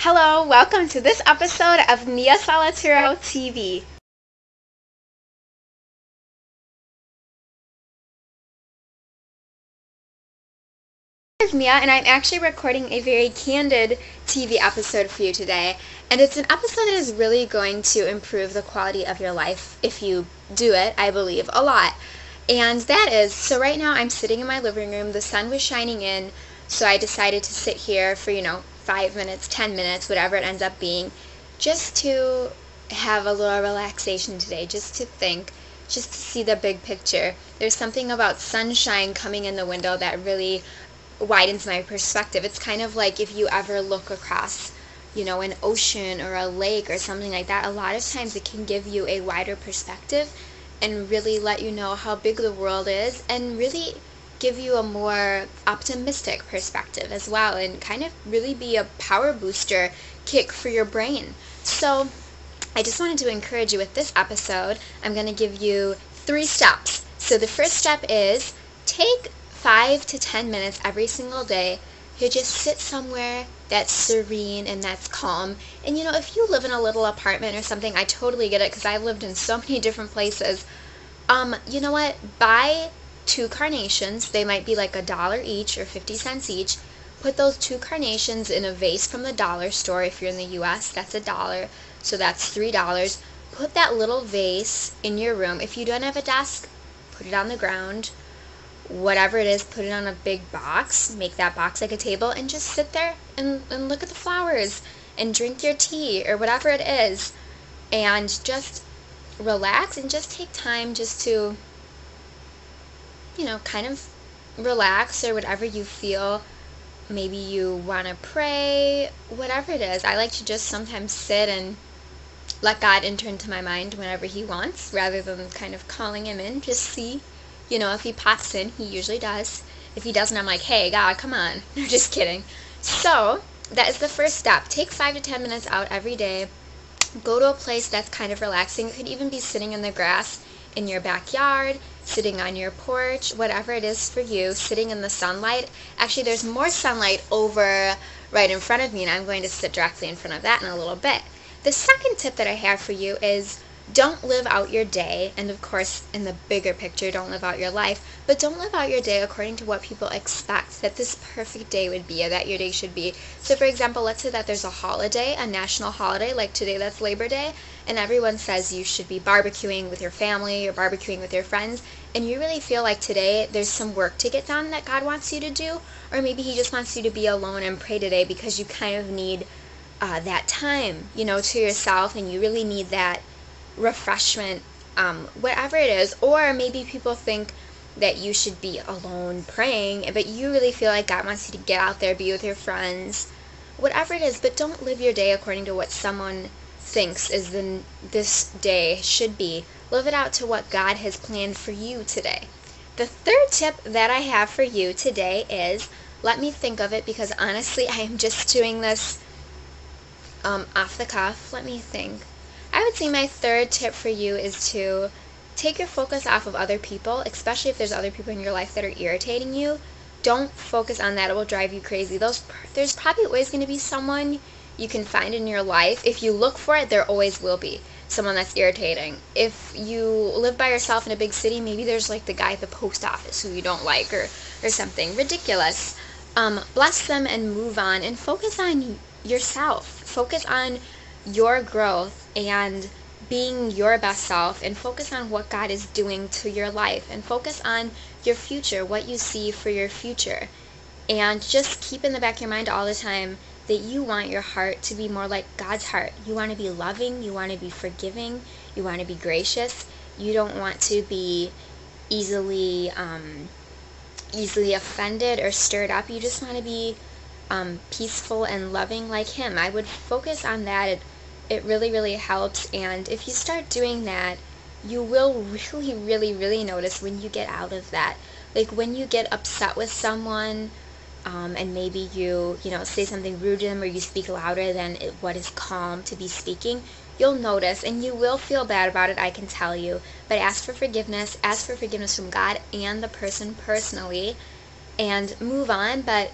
Hello, welcome to this episode of MiaSalituro TV. This is Mia, and I'm actually recording a very candid TV episode for you today. And it's an episode that is really going to improve the quality of your life if you do it, I believe, a lot. And that is, so right now I'm sitting in my living room, the sun was shining in, so I decided to sit here for, 5 minutes, 10 minutes, whatever it ends up being, just to have a little relaxation today, just to think, just to see the big picture. There's something about sunshine coming in the window that really widens my perspective. It's kind of like if you ever look across, an ocean or a lake or something like that, a lot of times it can give you a wider perspective and really let you know how big the world is and really give you a more optimistic perspective as well, and kind of really be a power booster kick for your brain. So I just wanted to encourage you with this episode. I'm going to give you 3 steps. So the first step is take 5 to 10 minutes every single day to just sit somewhere that's serene and that's calm. And if you live in a little apartment or something, I totally get it because I've lived in so many different places. You know what? Buy 2 carnations. They might be like $1 each or 50 cents each. Put those 2 carnations in a vase from the dollar store. If you're in the US, that's $1, so that's $3. Put that little vase in your room. If you don't have a desk, put it on the ground. Whatever it is, put it on a big box. Make that box like a table and just sit there and look at the flowers and drink your tea or whatever it is, and just relax and just take time just to kind of relax, or whatever you feel. Maybe you want to pray, whatever it is. I like to just sometimes sit and let God enter into my mind whenever he wants, rather than kind of calling him in. Just see, if he pops in. He usually does. If he doesn't, I'm like, hey, God, come on. No, just kidding. So that is the first step. Take 5 to 10 minutes out every day. Go to a place that's kind of relaxing. It could even be sitting in the grass in your backyard, sitting on your porch, whatever it is for you, sitting in the sunlight. Actually, there's more sunlight over right in front of me, and I'm going to sit directly in front of that in a little bit. The second tip that I have for you is don't live out your day, and of course, in the bigger picture, don't live out your life, but don't live out your day according to what people expect that this perfect day would be, or that your day should be. So for example, let's say that there's a holiday, a national holiday, like today that's Labor Day, and everyone says you should be barbecuing with your family or barbecuing with your friends, and you really feel like today there's some work to get done that God wants you to do, or maybe he just wants you to be alone and pray today because you kind of need that time, to yourself, and you really need that refreshment, whatever it is. Or maybe people think that you should be alone praying, but you really feel like God wants you to get out there, be with your friends, whatever it is. But don't live your day according to what someone thinks is this day should be. Live it out to what God has planned for you today. The third tip that I have for you today is, let me think of it, because honestly I am just doing this off the cuff. Let me think. I would say my third tip for you is to take your focus off of other people, especially if there's other people in your life that are irritating you. Don't focus on that. It will drive you crazy. There's probably always going to be someone you can find in your life. If you look for it, there always will be someone that's irritating. If you live by yourself in a big city, maybe there's like the guy at the post office who you don't like, or something ridiculous. Bless them and move on, and focus on yourself. Focus on your growth and being your best self, and focus on what God is doing to your life, and focus on your future, what you see for your future. And just keep in the back of your mind all the time that you want your heart to be more like God's heart. You want to be loving, you want to be forgiving, you want to be gracious. You don't want to be easily offended or stirred up. You just want to be peaceful and loving like him. I would focus on that. It really, really helps. And if you start doing that, you will really, really, really notice when you get out of that. Like when you get upset with someone, and maybe you say something rude to them, or you speak louder than what is calm to be speaking, you'll notice, and you will feel bad about it, I can tell you. But ask for forgiveness from God and the person personally, and move on. But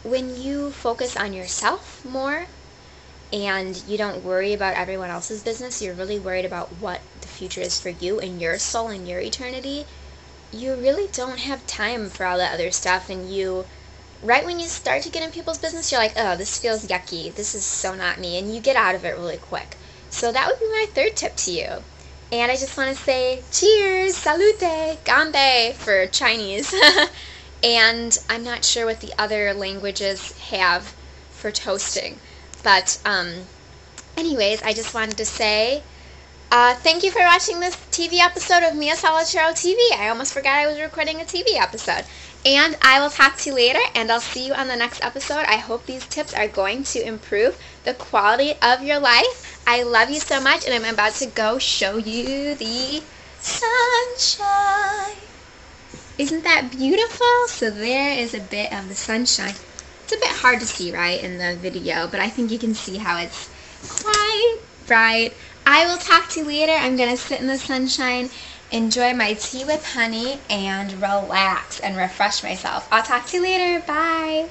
when you focus on yourself more, and you don't worry about everyone else's business, you're really worried about what the future is for you and your soul and your eternity, you really don't have time for all that other stuff. And you, right when you start to get in people's business, you're like, oh, this feels yucky, this is so not me, and you get out of it really quick. So that would be my third tip to you. And I just want to say cheers, salute, ganbei for Chinese. And I'm not sure what the other languages have for toasting. But anyways, I just wanted to say thank you for watching this TV episode of MiaSalituro TV. I almost forgot I was recording a TV episode. And I will talk to you later, and I'll see you on the next episode. I hope these tips are going to improve the quality of your life. I love you so much, and I'm about to go show you the sunshine. Isn't that beautiful? So there is a bit of the sunshine. It's a bit hard to see, right, in the video, but I think you can see how it's quite bright. I will talk to you later. I'm going to sit in the sunshine, enjoy my tea with honey, and relax and refresh myself. I'll talk to you later. Bye.